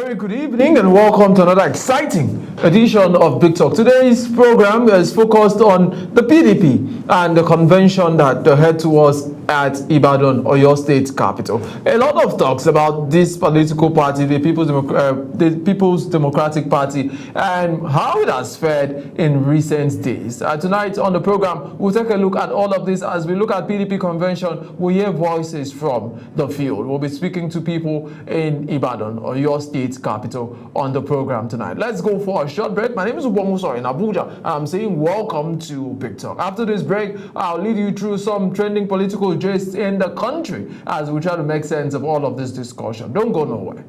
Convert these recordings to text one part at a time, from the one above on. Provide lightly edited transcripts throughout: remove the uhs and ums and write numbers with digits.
very good evening and welcome to another exciting edition of Big Talk. Today's program is focused on the PDP and the convention that they head towards at Ibadan, Oyo State capital. A lot of talks about this political party, the People's Democratic Party, and how it has fared in recent days. Tonight on the program, we'll take a look at all of this. As we look at PDP convention, we hear voices from the field. We'll be speaking to people in Ibadan, Oyo State capital, on the program tonight. Let's go for a short break. My name is Ubomuso in Abuja, and I'm saying welcome to Big Talk. After this break, I'll lead you through some trending political gist in the country as we try to make sense of all of this discussion. Don't go nowhere.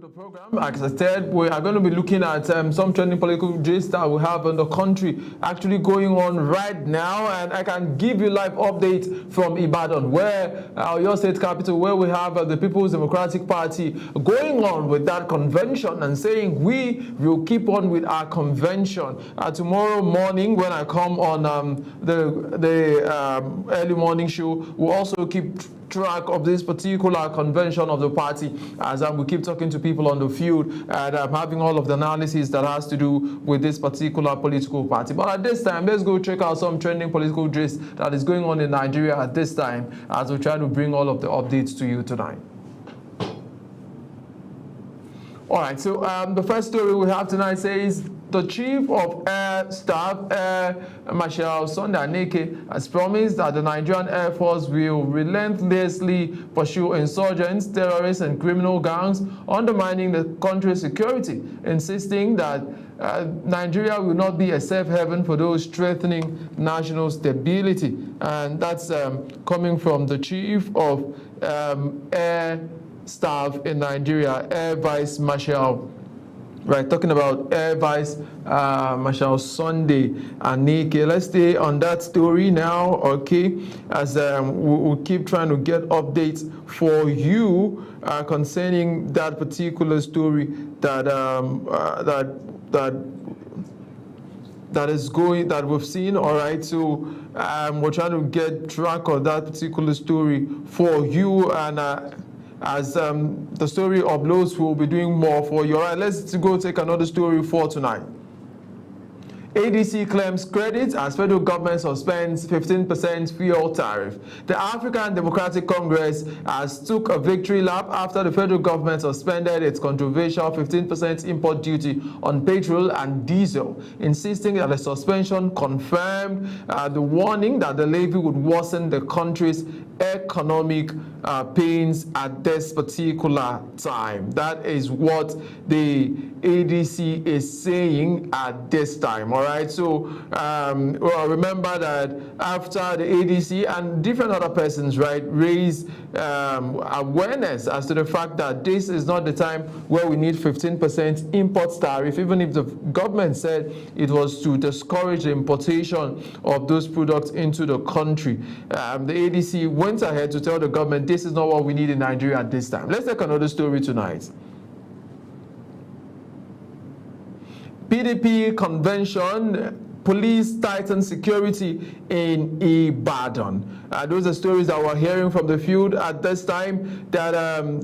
The program, like I said, we are going to be looking at some trending political gist that we have in the country actually going on right now, and I can give you live updates from Ibadan, where your state capital, where we have the People's Democratic Party going on with that convention and saying we will keep on with our convention. Tomorrow morning, when I come on the early morning show, we'll also keep track of this particular convention of the party as we keep talking to people on the field and having all of the analysis that has to do with this particular political party. But at this time, let's go check out some trending political gist that is going on in Nigeria at this time as we try to bring all of the updates to you tonight. All right, so the first story we have tonight says the Chief of Air Staff, Air Marshal Sunday Aneke, has promised that the Nigerian Air Force will relentlessly pursue insurgents, terrorists, and criminal gangs undermining the country's security, insisting that Nigeria will not be a safe haven for those threatening national stability. And that's coming from the Chief of Air Staff in Nigeria, Air Vice Marshal. Right, talking about Air Vice Marshal Sunday Aneke. Let's stay on that story now, okay? As we'll keep trying to get updates for you concerning that particular story that that we've seen. All right, so we're trying to get track of that particular story for you, and as the story uploads, we'll be doing more for you. All right, let's go take another story for tonight. ADC claims credit as federal government suspends 15% fuel tariff. The African Democratic Congress has took a victory lap after the federal government suspended its controversial 15% import duty on petrol and diesel, insisting that the suspension confirmed the warning that the levy would worsen the country's economic pains at this particular time. That is what the ADC is saying at this time. All right, so remember that after the ADC and different other persons, right, raise awareness as to the fact that this is not the time where we need 15% import tariff, even if the government said it was to discourage the importation of those products into the country. The ADC went ahead to tell the government this is not what we need in Nigeria at this time. Let's take another story tonight. PDP convention, police tighten security in Ibadan. Those are stories that we're hearing from the field at this time, that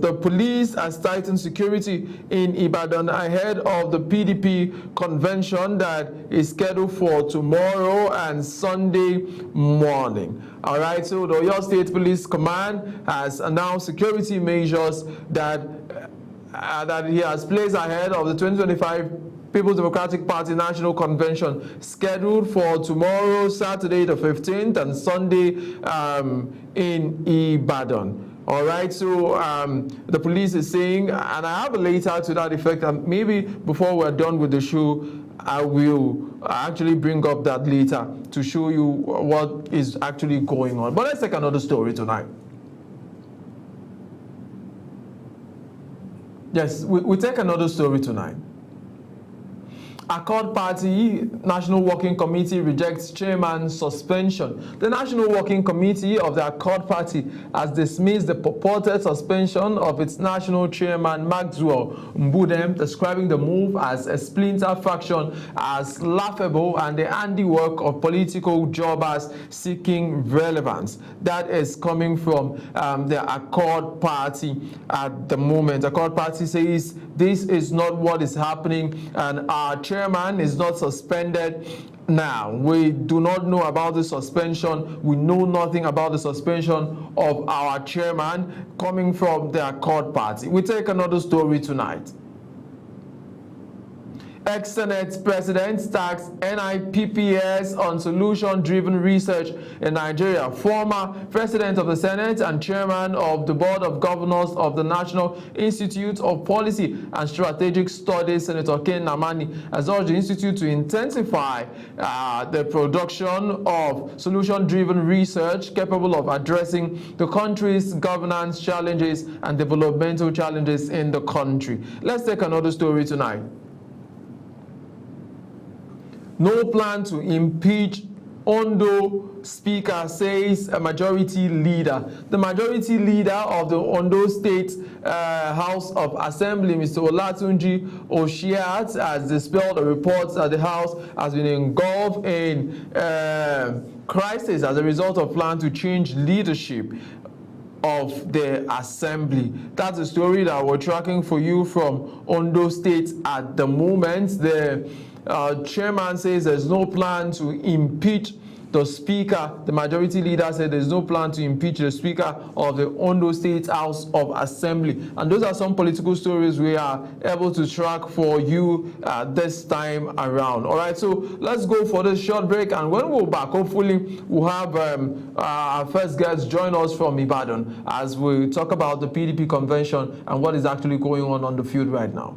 the police has tightened security in Ibadan ahead of the PDP convention that is scheduled for tomorrow and Sunday morning. All right, so the Oyo State Police Command has announced security measures that he has placed ahead of the 2025 People's Democratic Party National Convention scheduled for tomorrow, Saturday the 15th, and Sunday in Ibadan. All right, so the police is saying, and I have a letter to that effect, and maybe before we're done with the show, I will actually bring up that later to show you what is actually going on. But let's take another story tonight. Yes, we take another story tonight. Accord Party National Working Committee rejects chairman suspension. The National Working Committee of the Accord Party has dismissed the purported suspension of its national chairman Maxwell Mbudem, describing the move as a splinter faction as laughable and the handiwork of political jobbers seeking relevance. That is coming from the Accord Party at the moment. Accord Party says this is not what is happening, and our chairman is not suspended now. We do not know about the suspension. We know nothing about the suspension of our chairman coming from the Accord Party. We take another story tonight. Ex-Senate President tax NIPPS on solution-driven research in Nigeria. Former President of the Senate and Chairman of the Board of Governors of the National Institute of Policy and Strategic Studies, Senator Ken Namani, has urged the Institute to intensify the production of solution-driven research capable of addressing the country's governance challenges and developmental challenges in the country. Let's take another story tonight. No plan to impeach Ondo Speaker, says a majority leader. The majority leader of the Ondo State House of Assembly, Mr. Olatunji Oshiat, has dispelled the reports that the House has been engulfed in crisis as a result of plan to change leadership of the assembly. That's a story that we're tracking for you from Ondo State at the moment. The chairman says there's no plan to impeach the speaker. The majority leader said there's no plan to impeach the speaker of the Ondo State House of Assembly. And those are some political stories we are able to track for you this time around. All right, so let's go for this short break, and when we're back, hopefully we'll have our first guest join us from Ibadan as we talk about the PDP convention and what is actually going on the field right now.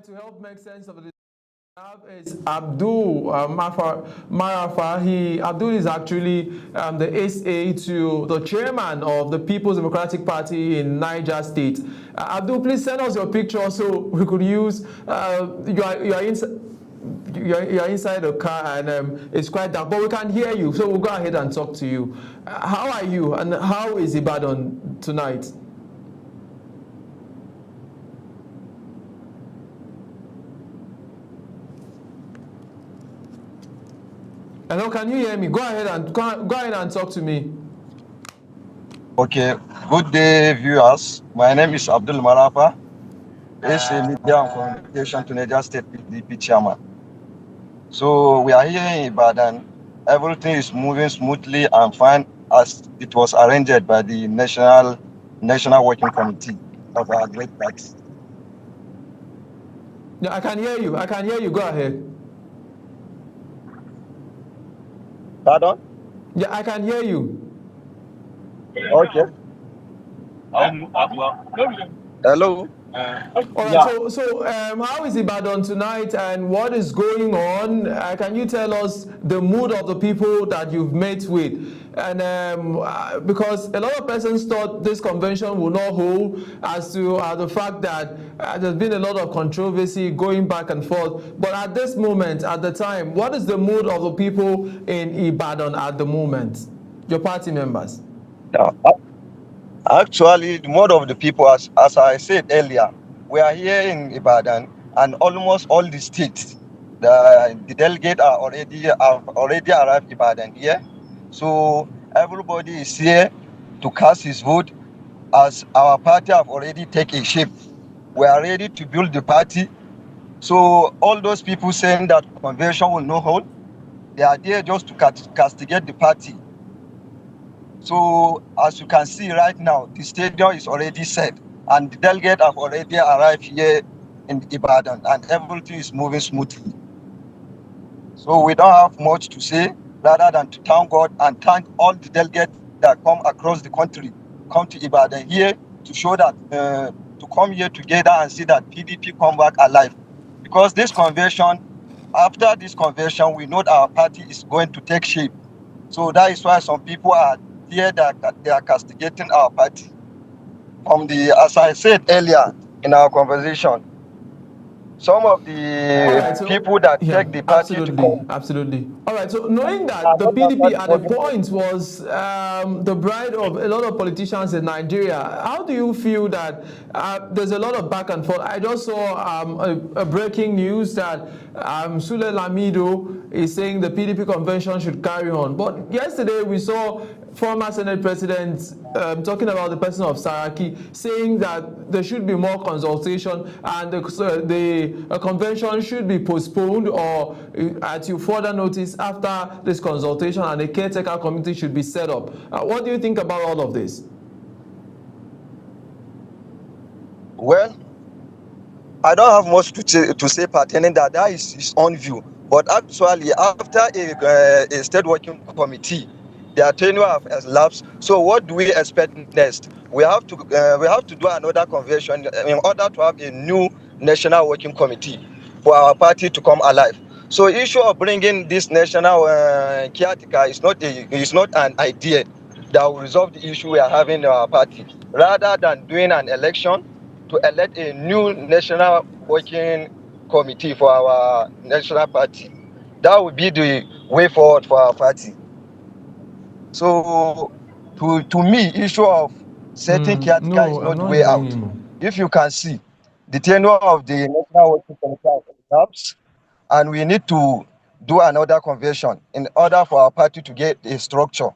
To help make sense of this, is Abdul Marafa. Abdul is actually the SA to the chairman of the People's Democratic Party in Niger State. Abdul, please send us your picture so we could use. You are inside the car and it's quite dark, but we can hear you, so we'll go ahead and talk to you. How are you, and how is Ibadan tonight? Hello, can you hear me? Go ahead and talk to me. Okay, good day, viewers. My name is Abdul Marafa, SA Media and Communication to Niger State PDP chairman. So we are here in Ibadan. Everything is moving smoothly and fine as it was arranged by the National Working Committee of our great party. Yeah, I can hear you. Go ahead. Pardon? Yeah, I can hear you. Okay. Hello. All right. So how is Ibadan tonight, and what is going on? Can you tell us the mood of the people that you've met with? And because a lot of persons thought this convention would not hold, as to the fact that there's been a lot of controversy going back and forth. But at this moment, at the time, what is the mood of the people in Ibadan at the moment? Your party members? Actually, the mood of the people, as I said earlier, we are here in Ibadan, and almost all the states, the delegates have already arrived Ibadan here. So everybody is here to cast his vote, as our party have already taken shape. We are ready to build the party. So all those people saying that convention will not hold, they are there just to castigate the party. So as you can see right now, the stadium is already set, and the delegates have already arrived here in Ibadan, and everything is moving smoothly. So we don't have much to say rather than to thank God and thank all the delegates that come across the country, come to Ibadan here to show that, to come here together and see that PDP come back alive. Because this convention, after this convention, we know that our party is going to take shape. So that is why some people are here that they are castigating our party. As I said earlier in our conversation, some of the people that take the party absolutely. All right, so knowing that the PDP at the point was the bride of a lot of politicians in Nigeria, how do you feel that there's a lot of back and forth? I just saw a breaking news that Sule Lamido is saying the PDP convention should carry on. But yesterday we saw former Senate President talking about the person of Saraki, saying that there should be more consultation and the convention should be postponed or at your further notice after this consultation, and a caretaker committee should be set up. What do you think about all of this? Well, I don't have much to say pertaining that. That is his own view. But actually, after a state working committee, their tenure has elapsed. So what do we expect next? We have to do another convention in order to have a new national working committee for our party to come alive. So issue of bringing this national caretaker is not an idea that will resolve the issue we are having in our party. Rather than doing an election to elect a new national working committee for our national party, that would be the way forward for our party. So to me, issue of setting caretaker No, is I'm not the not way hearing out. him. If you can see, the tenure of the national working committee has elapsed, and we need to do another convention in order for our party to get a structure.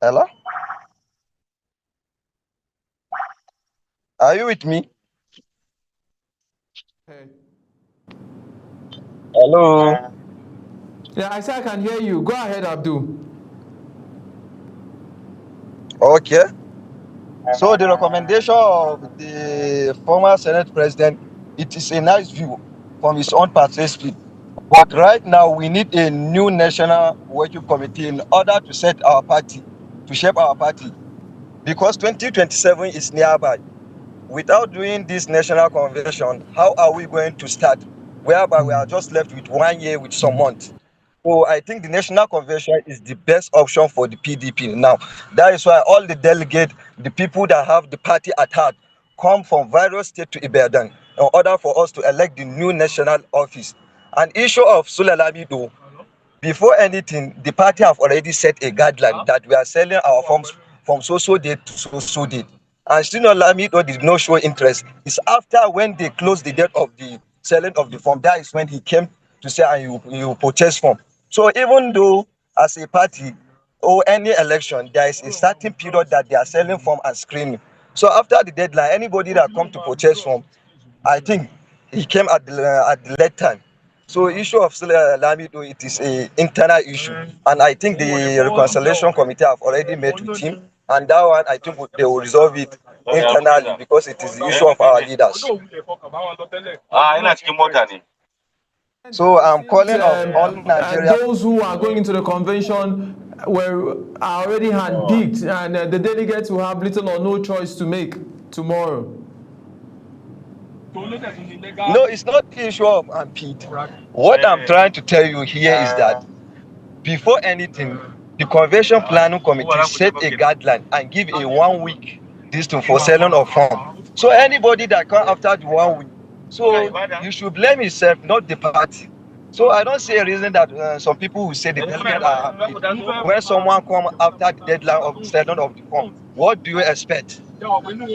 Hello? Are you with me? Hey. Hello? Yeah, I say I can hear you. Go ahead, Abdul. Okay. So the recommendation of the former Senate President, it is a nice view from his own perspective. But right now, we need a new national working committee in order to set our party, to shape our party. Because 2027 is nearby. Without doing this national convention, how are we going to start? Whereby we are just left with 1 year with some months. So I think the national convention is the best option for the PDP now. That is why all the delegates, the people that have the party at heart, come from various states to Ibadan in order for us to elect the new national office. An issue of Sule Lamido, before anything, the party have already set a guideline that we are selling our forms from so date to so date. And still Lamido did not show interest. It's after when they closed the date of the selling of the form, that is when he came to say, and you purchase form. So even though as a party or any election, there is a certain period that they are selling form and screening. So after the deadline, anybody that come to purchase form, I think he came at the late time. So issue of Lamido, it is a internal issue, and I think the reconciliation committee have already met with him, and that one I think they will resolve it internally because it is the issue of our leaders. So I'm calling on all Nigeria. Those who are going into the convention are already handpicked, and the delegates will have little or no choice to make tomorrow. No, it's not the issue of unpaid. What I'm trying to tell you here is that before anything, the convention planning committee set a guideline and give a 1 week distance for selling of form. So anybody that come after the 1 week, so you should blame yourself, not the party. So I don't see a reason that some people will say the delegate are happy. When someone come after the deadline of selling of the form, what do you expect?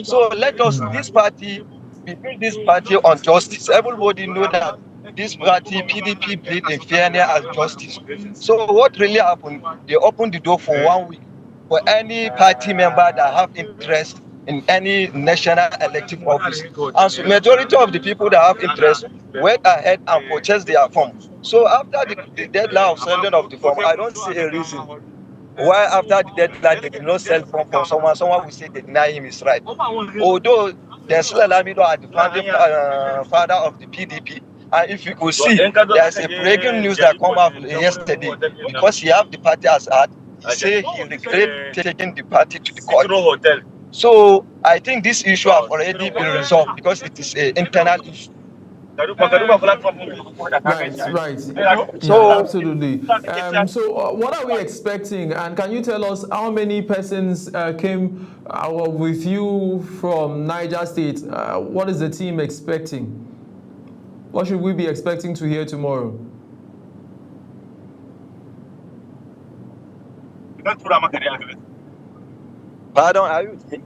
So let us, this party, between this party on justice, everybody know that this party, PDP, believe in fairness and justice. So what really happened? They opened the door for 1 week for any party member that have interest in any national elective office. And so majority of the people that have interest went ahead and purchased their form. So after the deadline of sending of the form, I don't see a reason why after the deadline they did not sell form for someone will say they deny him his right. Although there's still Lamido at the founding father of the PDP, and if you could see, there's a breaking news that come out yesterday because he have the party as at, he say he regret taking the party to the court. So I think this issue have already been resolved because it is an internal issue. Right. So absolutely. So what are we expecting? And can you tell us how many persons came with you from Niger State? What is the team expecting? What should we be expecting to hear tomorrow? Pardon, are you with me?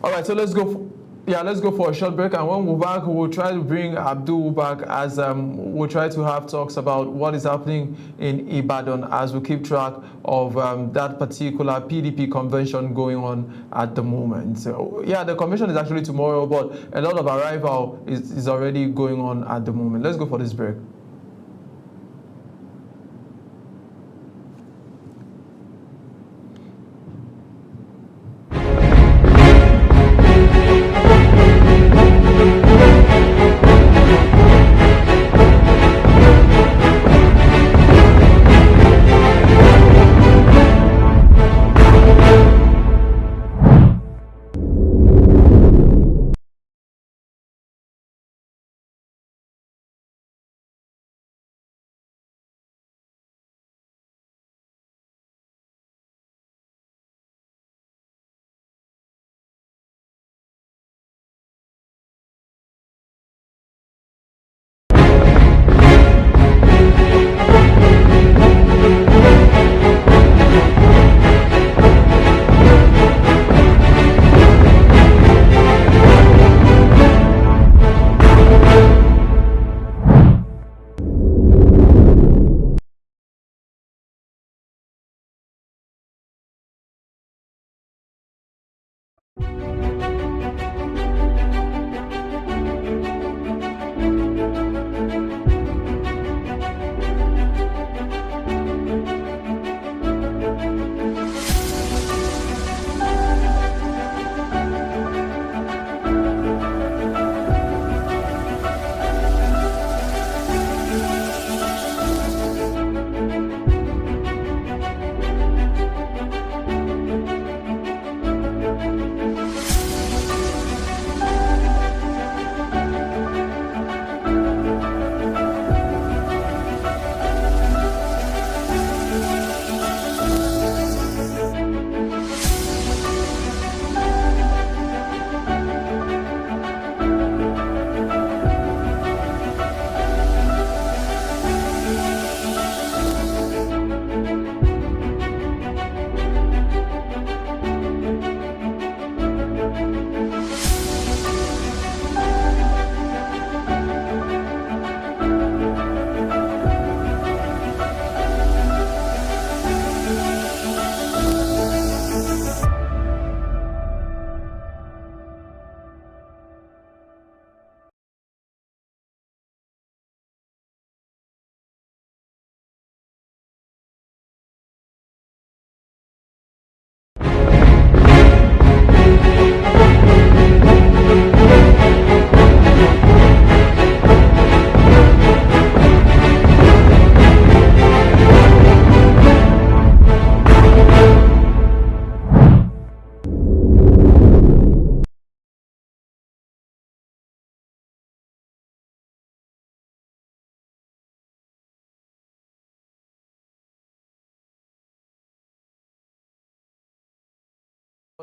All right, so let's go. Let's go for a short break, and when we're back, we'll try to bring Abdul back as we'll try to have talks about what is happening in Ibadan as we keep track of that particular PDP convention going on at the moment. So, the convention is actually tomorrow, but a lot of arrival is already going on at the moment. Let's go for this break.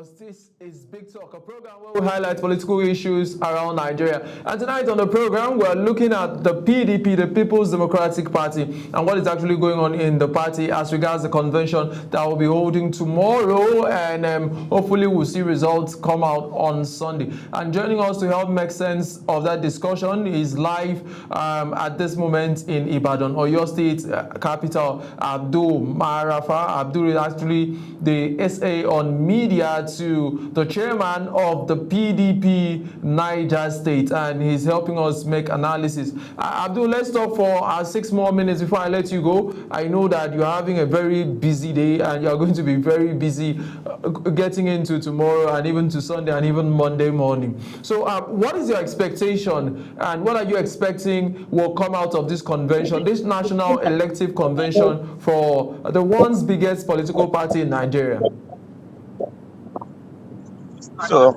This is Big Talk, a program where we highlight political issues around Nigeria. And tonight on the program, we're looking at the PDP, the People's Democratic Party, and what is actually going on in the party as regards the convention that will be holding tomorrow. And hopefully we'll see results come out on Sunday. And joining us to help make sense of that discussion is live at this moment in Ibadan, Oyo State capital, Abdul Marafa. Abdul is actually the SA on media to the chairman of the PDP Niger State, and he's helping us make analysis. Abdul, let's talk for 6 more minutes before I let you go. I know that you're having a very busy day and you're going to be very busy getting into tomorrow and even to Sunday and even Monday morning. So what is your expectation and what are you expecting will come out of this convention, this national elective convention for the once biggest political party in Nigeria? So,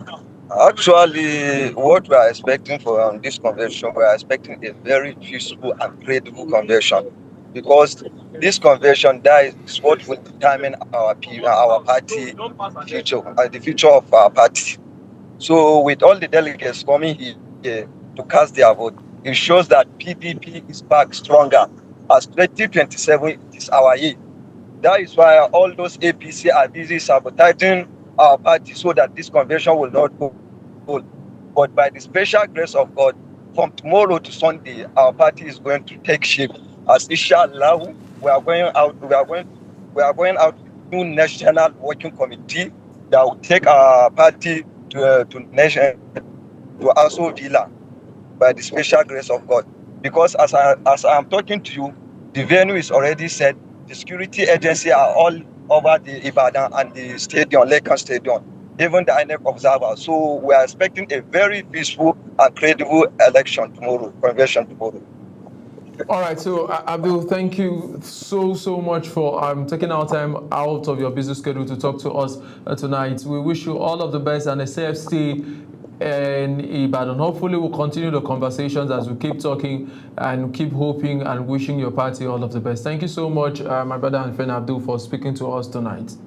actually, what we are expecting from this convention, we are expecting a very peaceful and credible convention, because this convention, that is what will determine our party future, the future of our party. So, with all the delegates coming here to cast their vote, it shows that PDP is back stronger. As 2027 is our year. That is why all those APC are busy sabotaging our party so that this convention will not go. But by the special grace of God, from tomorrow to Sunday, our party is going to take shape. As inshallah, we are going out with new national working committee that will take our party to Aso Villa by the special grace of God. Because as I'm talking to you, the venue is already set. The security agency are all over the Ibadan and the stadium, Lakers Stadium, even the INEC observer. So we are expecting a very peaceful and credible election tomorrow, convention tomorrow. All right, so Abdul, thank you so much for taking our time out of your busy schedule to talk to us tonight. We wish you all of the best and a safe stay in Ibadan. Hopefully we'll continue the conversations as we keep talking and keep hoping and wishing your party all of the best. Thank you so much, my brother and friend Abdul, for speaking to us tonight.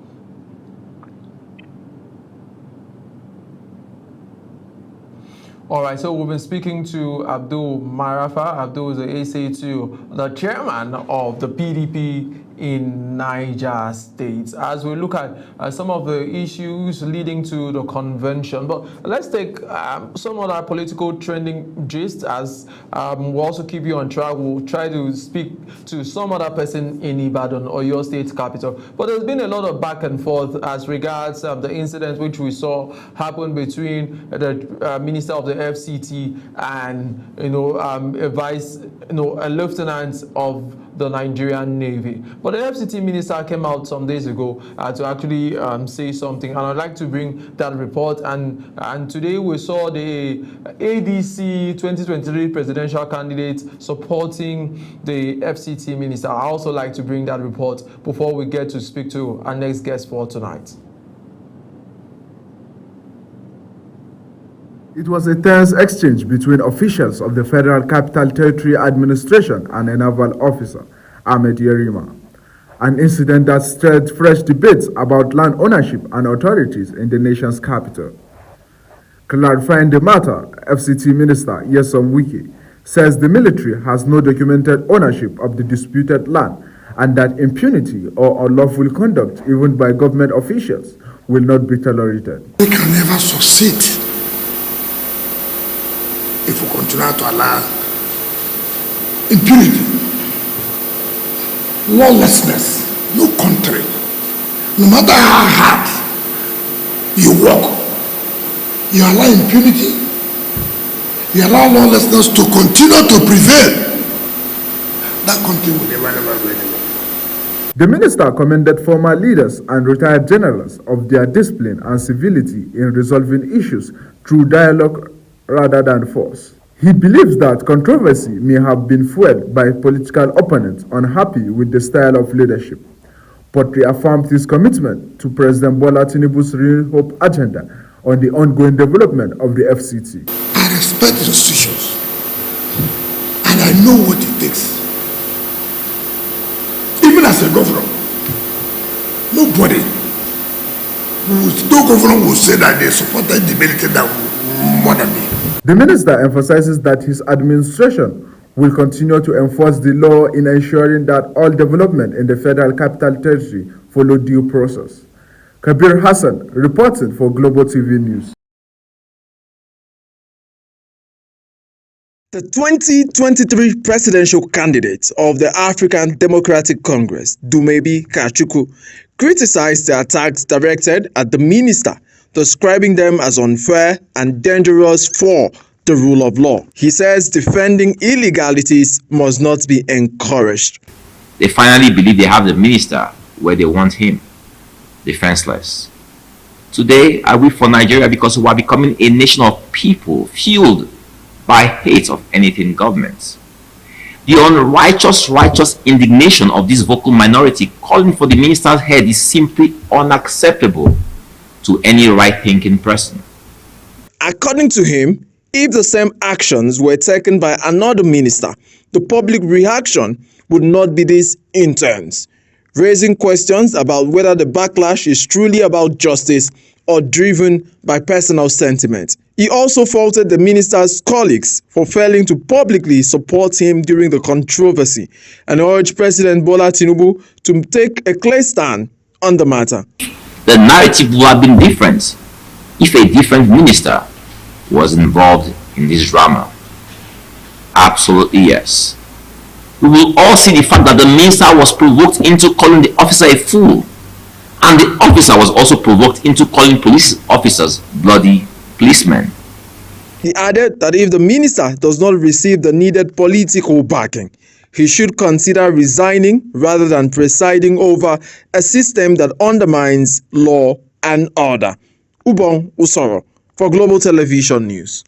All right, so we've been speaking to Abdul Marafa. Abdul is the SA2, the chairman of the PDP in Niger State, as we look at some of the issues leading to the convention. But let's take some of that political trending gist as we'll also keep you on track. We'll try to speak to some other person in Ibadan or your state capital. But there's been a lot of back and forth as regards the incident which we saw happen between the Minister of the FCT and a lieutenant of the Nigerian Navy. But the FCT minister came out some days ago to actually say something, and I'd like to bring that report. And today we saw the ADC 2023 presidential candidate supporting the FCT minister. I also like to bring that report before we get to speak to our next guest for tonight. It was a tense exchange between officials of the Federal Capital Territory Administration and a naval officer, Ahmed Yerima. An incident that stirred fresh debates about land ownership and authorities in the nation's capital. Clarifying the matter, FCT Minister Nyesom Wike says the military has no documented ownership of the disputed land and that impunity or unlawful conduct, even by government officials, will not be tolerated. We can never succeed if we continue to allow impunity, lawlessness. No country, no matter how hard you work, you allow impunity, you allow lawlessness to continue to prevail, that country will never go anywhere. The minister commended former leaders and retired generals of their discipline and civility in resolving issues through dialogue rather than force. He believes that controversy may have been fueled by political opponents unhappy with the style of leadership, but reaffirmed his commitment to President Bola Tinubu's Real Hope agenda on the ongoing development of the FCT. I respect the institutions, and I know what it takes. Even as a governor, nobody no governor will say that they supported the military more than me. The minister emphasizes that his administration will continue to enforce the law in ensuring that all development in the Federal Capital Territory follow due process. Kabir Hassan reported for Global TV News. The 2023 presidential candidate of the African Democratic Congress, Dumebi Kachukwu, criticized the attacks directed at the minister, describing them as unfair and dangerous for the rule of law. He says defending illegalities must not be encouraged. They finally believe they have the minister where they want him, defenseless. Today, I weep for Nigeria because we are becoming a nation of people fueled by hate of anything government. The righteous indignation of this vocal minority calling for the minister's head is simply unacceptable to any right-thinking person. According to him, if the same actions were taken by another minister, the public reaction would not be this intense, raising questions about whether the backlash is truly about justice or driven by personal sentiment. He also faulted the minister's colleagues for failing to publicly support him during the controversy and urged President Bola Tinubu to take a clear stand on the matter. The narrative would have been different if a different minister was involved in this drama. Absolutely yes. We will all see the fact that the minister was provoked into calling the officer a fool, and the officer was also provoked into calling police officers bloody policemen. He added that if the minister does not receive the needed political backing, he should consider resigning rather than presiding over a system that undermines law and order. Ubong Usoro for Global Television News.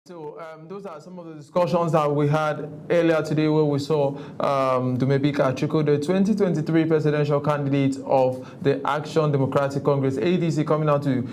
So those are some of the discussions that we had earlier today, where we saw Dumebi Kachukwu, the 2023 presidential candidate of the Action Democratic Congress, ADC, coming out to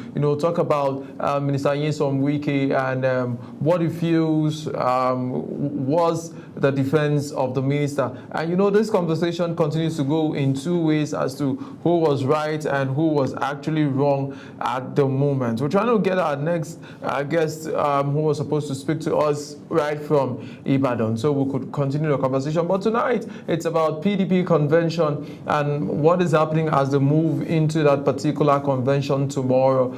talk about Minister Nyesom Wike and what he feels was the defense of the minister. And this conversation continues to go in two ways as to who was right and who was actually wrong at the moment. We're trying to get our next guest who was supposed to speak to us right from Ibadan, so we could continue the conversation. But tonight, it's about PDP convention and what is happening as they move into that particular convention tomorrow.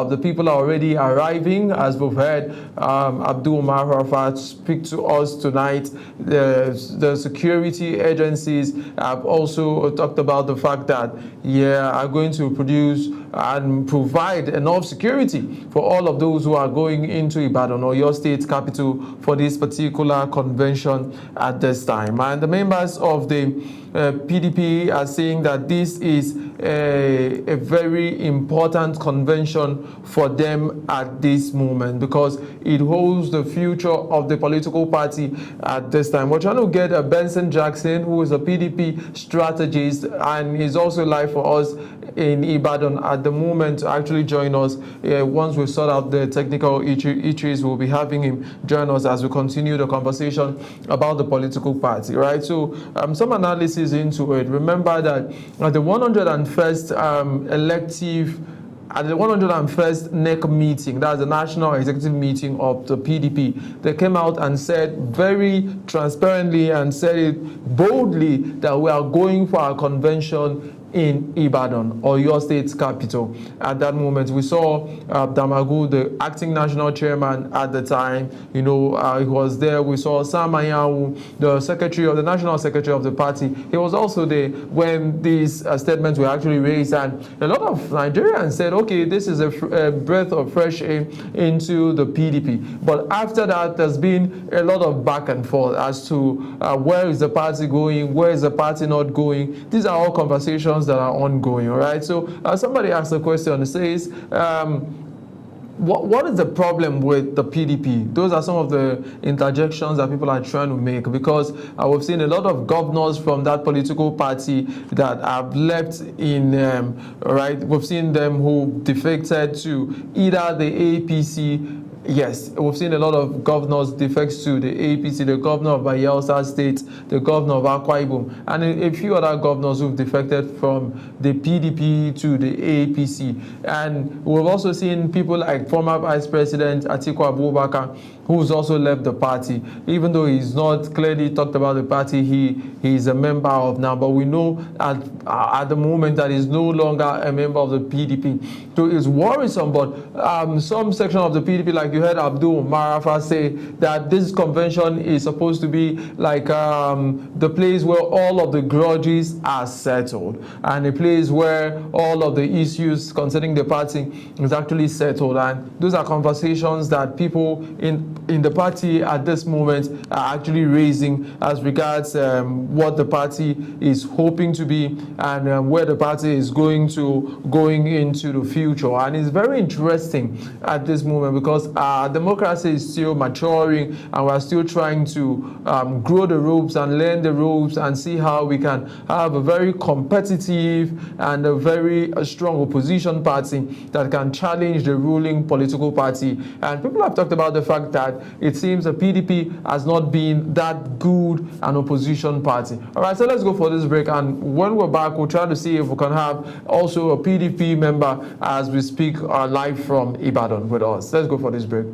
The people are already arriving, as we've heard Abdul Umar Rafat speak to us tonight. The security agencies have also talked about the fact that are going to produce and provide enough security for all of those who are going into Ibadan or your state capital for this particular convention at this time. And the members of the PDP are saying that this is a very important convention for them at this moment because it holds the future of the political party at this time. We're trying to get Benson Jackson, who is a PDP strategist, and he's also live for us in Ibadan at the moment, to actually join us. Once we sort out the technical issues, we'll be having him join us as we continue the conversation about the political party, right? So some analysis into it. Remember that at the 101st at the 101st NEC meeting, that's the National Executive Meeting of the PDP, they came out and said very transparently and said it boldly that we are going for a convention in Ibadan, or your state's capital. At that moment, we saw Damagu, the acting national chairman at the time, he was there. We saw Sam Anyanwu, the national secretary of the party. He was also there when these statements were actually raised, and a lot of Nigerians said, okay, this is a breath of fresh air into the PDP. But after that, there's been a lot of back and forth as to where is the party going, where is the party not going. These are all conversations that are ongoing, all right? So somebody asked a question. It says, what is the problem with the PDP? Those are some of the interjections that people are trying to make, because we've seen a lot of governors from that political party that have left in, right? We've seen them who defected to either the APC. Yes, we've seen a lot of governors defect to the APC, the governor of Bayelsa State, the governor of Akwa Ibom, and a few other governors who've defected from the PDP to the APC. And we've also seen people like former Vice President Atiku Abubakar, who's also left the party, even though he's not clearly talked about the party he's a member of now. But we know at the moment that he's no longer a member of the PDP. So it's worrisome, but some section of the PDP, like you heard Abdul Marafa say, that this convention is supposed to be like the place where all of the grudges are settled, and a place where all of the issues concerning the party is actually settled. And those are conversations that people in the party at this moment are actually raising as regards what the party is hoping to be, and where the party is going into the future. And it's very interesting at this moment, because our democracy is still maturing, and we're still trying to grow the ropes and learn the ropes and see how we can have a very competitive and a very strong opposition party that can challenge the ruling political party. And people have talked about the fact that it seems the PDP has not been that good an opposition party. All right, so let's go for this break, and when we're back, we'll try to see if we can have also a PDP member as we speak live from Ibadan with us. Let's go for this break.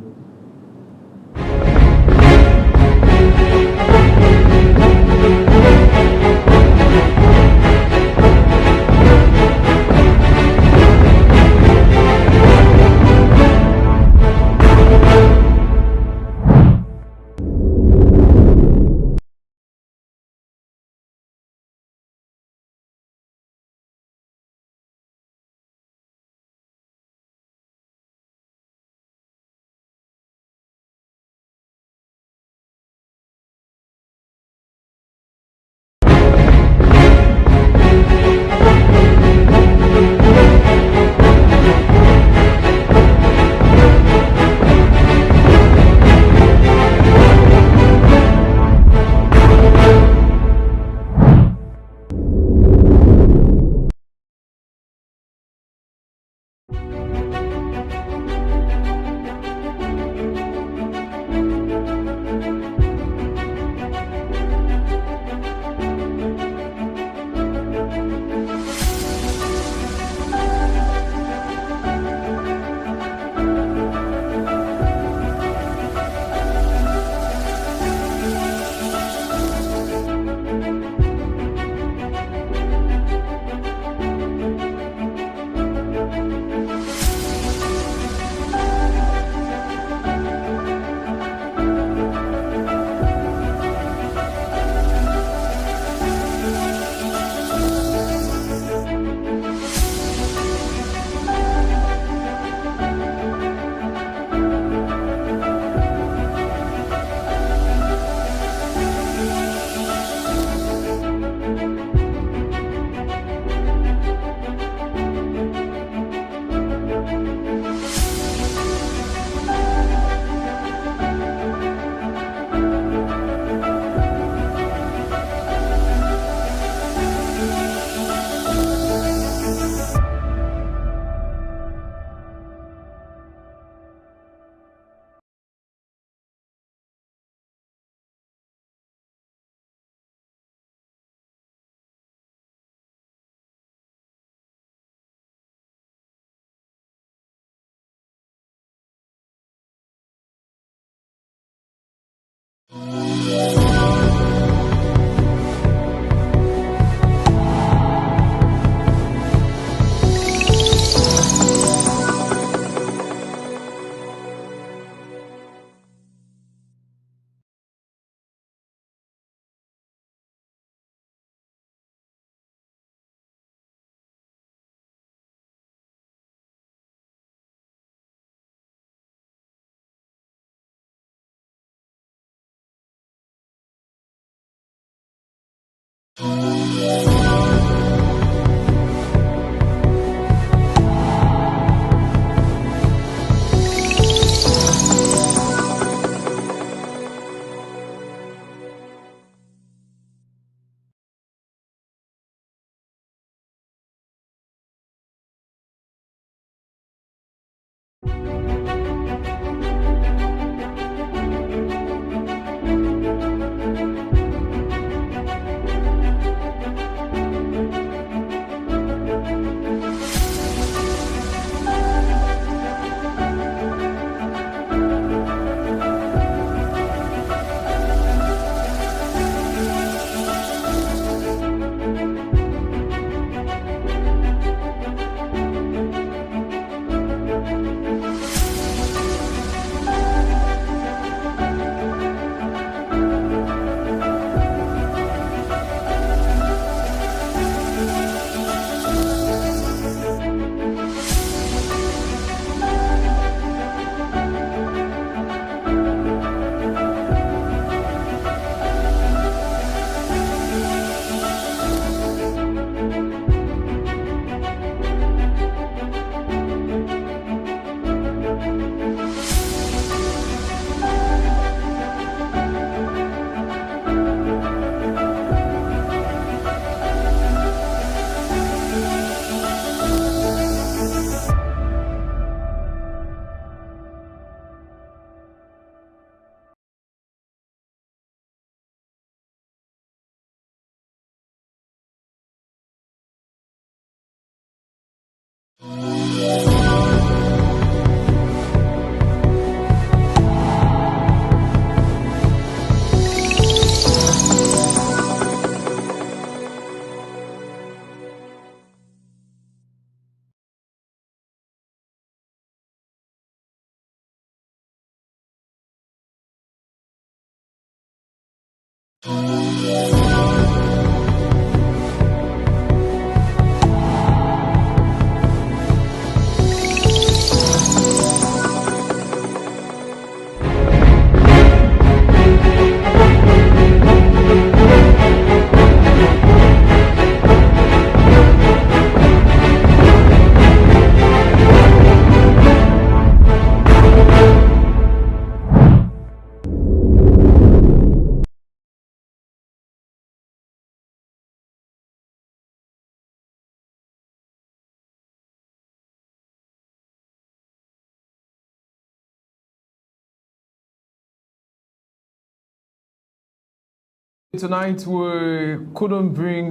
Tonight we couldn't bring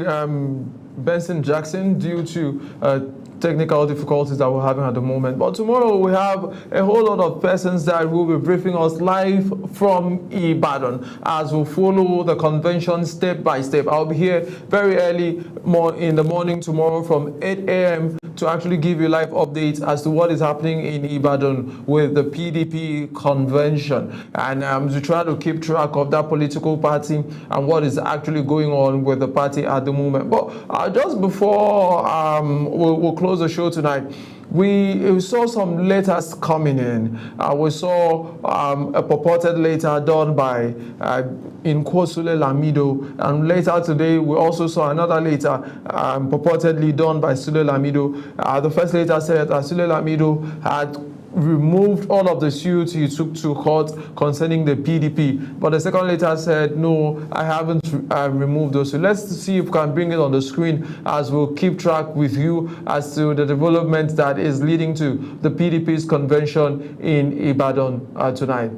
Benson Jackson due to technical difficulties that we're having at the moment. But tomorrow we have a whole lot of persons that will be briefing us live from Ibadan as we follow the convention step by step. I'll be here very early in the morning tomorrow from 8 a.m. to actually give you live updates as to what is happening in Ibadan with the PDP convention, and to try to keep track of that political party and what is actually going on with the party at the moment. But just before we'll close the show tonight, we saw some letters coming in. We saw a purported letter done by Sule Lamido, and later today we also saw another letter purportedly done by Sule Lamido. The first letter said that Sule Lamido had removed all of the suits he took to court concerning the PDP, but the second letter said no, I haven't removed those. So let's see if we can bring it on the screen as we'll keep track with you as to the development that is leading to the PDP's convention in Ibadan tonight.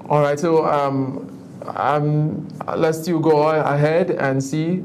All right, so let's still go ahead and see.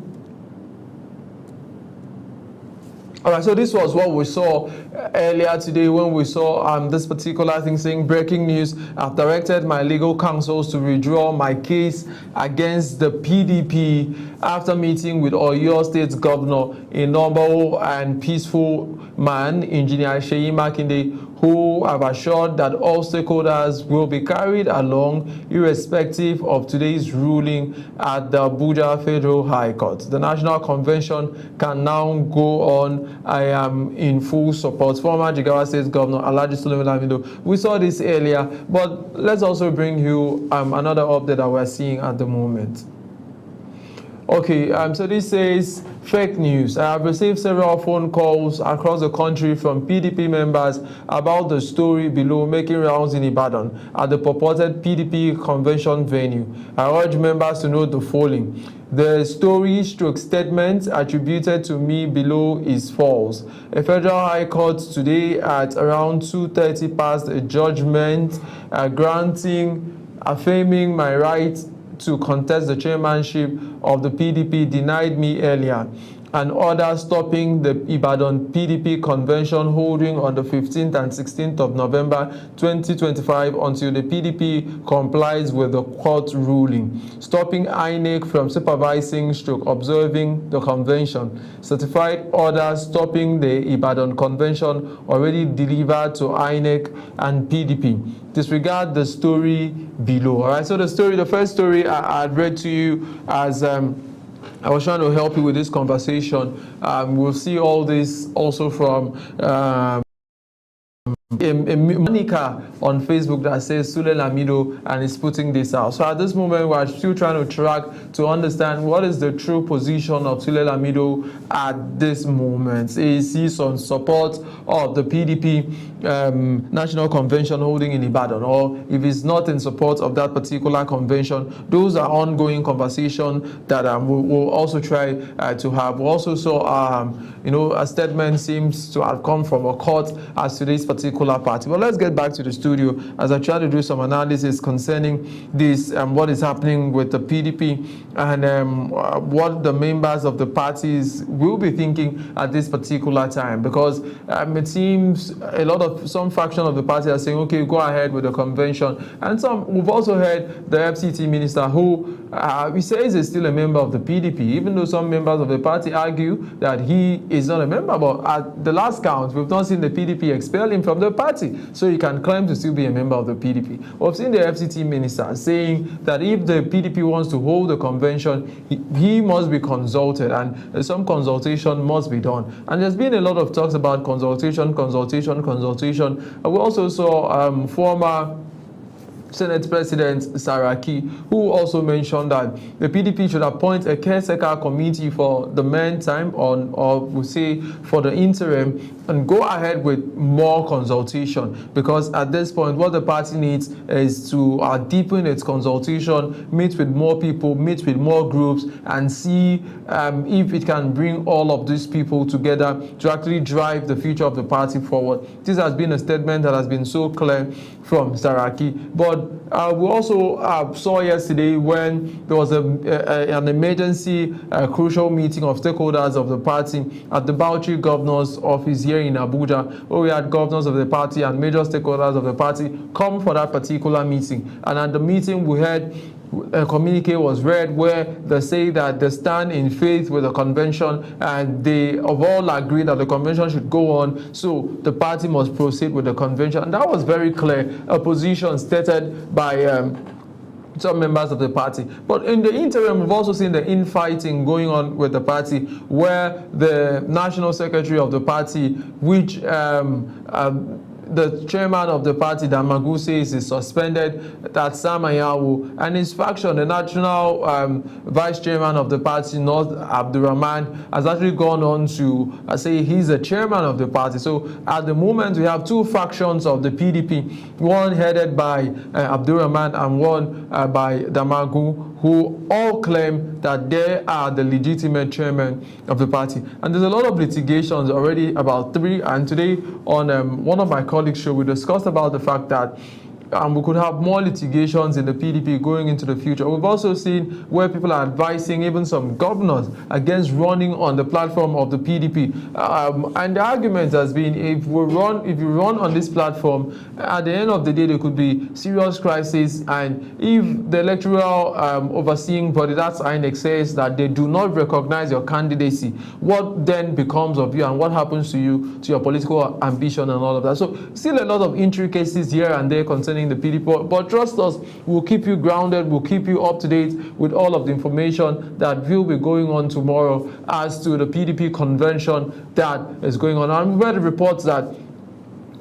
All right, so this was what we saw earlier today when we saw this particular thing saying, breaking news, I've directed my legal counsels to withdraw my case against the PDP after meeting with Oyo State Governor, a noble and peaceful man, Engineer Seyi Makinde, who have assured that all stakeholders will be carried along irrespective of today's ruling at the Abuja Federal High Court. The National Convention can now go on. I am in full support. Former Jigawa State Governor Alhaji Suleiman Lamido. We saw this earlier, but let's also bring you another update that we're seeing at the moment. Okay, so this says fake news. I have received several phone calls across the country from PDP members about the story below making rounds in Ibadan at the purported PDP convention venue. I urge members to note the following. The story stroke statement attributed to me below is false. A federal high court today at around 2:30 passed a judgment affirming my right to contest the chairmanship of the PDP denied me earlier. An order stopping the Ibadan PDP convention holding on the 15th and 16th of November 2025 until the PDP complies with the court ruling, stopping INEC from supervising / observing the convention. Certified order stopping the Ibadan convention already delivered to INEC and PDP. Disregard the story below. All right, so the first story I read to you as I was trying to help you with this conversation. We'll see all this also from Monica on Facebook that says Sule Lamido and is putting this out. So at this moment, we're still trying to track to understand what is the true position of Sule Lamido at this moment. Is he on support of the PDP National Convention holding in Ibadan, or if he's not in support of that particular convention? Those are ongoing conversations that we'll also try to have. We also saw, a statement seems to have come from a court as to this particular party. But let's get back to the studio as I try to do some analysis concerning this what is happening with the PDP and what the members of the parties will be thinking at this particular time, because it seems some faction of the party are saying, okay, go ahead with the convention, and we've also heard the FCT minister who he says is still a member of the PDP, even though some members of the party argue that he is not a member. But at the last count, we've not seen the PDP expel him from the party, so he can claim to still be a member of the PDP. We've seen the FCT minister saying that if the PDP wants to hold the convention, he must be consulted, and some consultation must be done. And there's been a lot of talks about consultation. We also saw former Senate President Saraki, who also mentioned that the PDP should appoint a caretaker committee for the meantime, or we'll say for the interim, and go ahead with more consultation, because at this point what the party needs is to deepen its consultation, meet with more people, meet with more groups, and see if it can bring all of these people together to actually drive the future of the party forward. This has been a statement that has been so clear from Saraki. But we also saw yesterday when there was an emergency crucial meeting of stakeholders of the party at the Bauchi governor's office here in Abuja, where we had governors of the party and major stakeholders of the party come for that particular meeting. And at the meeting, we had a communique was read where they say that they stand in faith with the convention, and they all agree that the convention should go on, so the party must proceed with the convention. And that was very clear, a position stated by some members of the party. But in the interim, we've also seen the infighting going on with the party, where the national secretary of the party, which the chairman of the party, Damagu, says is suspended, that's Sam Ayawu, and his faction, the national vice chairman of the party, North Abdurrahman, has actually gone on to say he's the chairman of the party. So at the moment, we have two factions of the PDP, one headed by Abdurrahman and one by Damagu, who all claim that they are the legitimate chairman of the party. And there's a lot of litigations already, about 3, and today on one of my colleagues' show, we discussed about the fact that we could have more litigations in the PDP going into the future. We've also seen where people are advising even some governors against running on the platform of the PDP. And the argument has been, if you run on this platform, at the end of the day, there could be serious crisis. And if the electoral overseeing body, that's INEC, says that they do not recognize your candidacy, what then becomes of you, and what happens to you, to your political ambition and all of that? So still a lot of intricacies here and there concerning the PDP, but trust us, we'll keep you grounded, we'll keep you up to date with all of the information that will be going on tomorrow as to the PDP convention that is going on. And we've heard reports that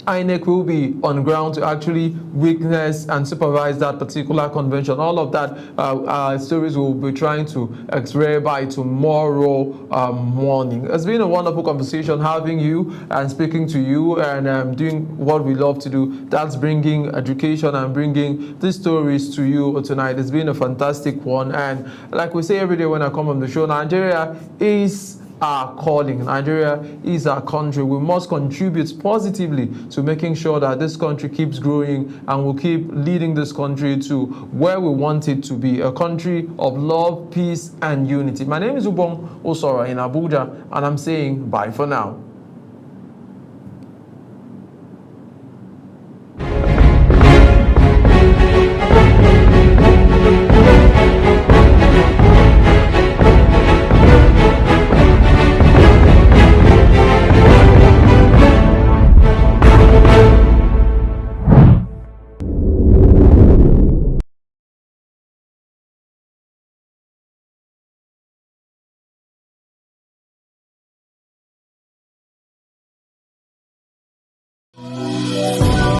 INEC will be on ground to actually witness and supervise that particular convention. All of that stories we'll be trying to x-ray by tomorrow morning. It's been a wonderful conversation having you and speaking to you and doing what we love to do. That's bringing education and bringing these stories to you tonight. It's been a fantastic one. And like we say every day when I come on the show, Nigeria is our calling. Nigeria is our country. We must contribute positively to making sure that this country keeps growing and will keep leading this country to where we want it to be, a country of love, peace, and unity. My name is Ubong Osoro in Abuja, and I'm saying bye for now.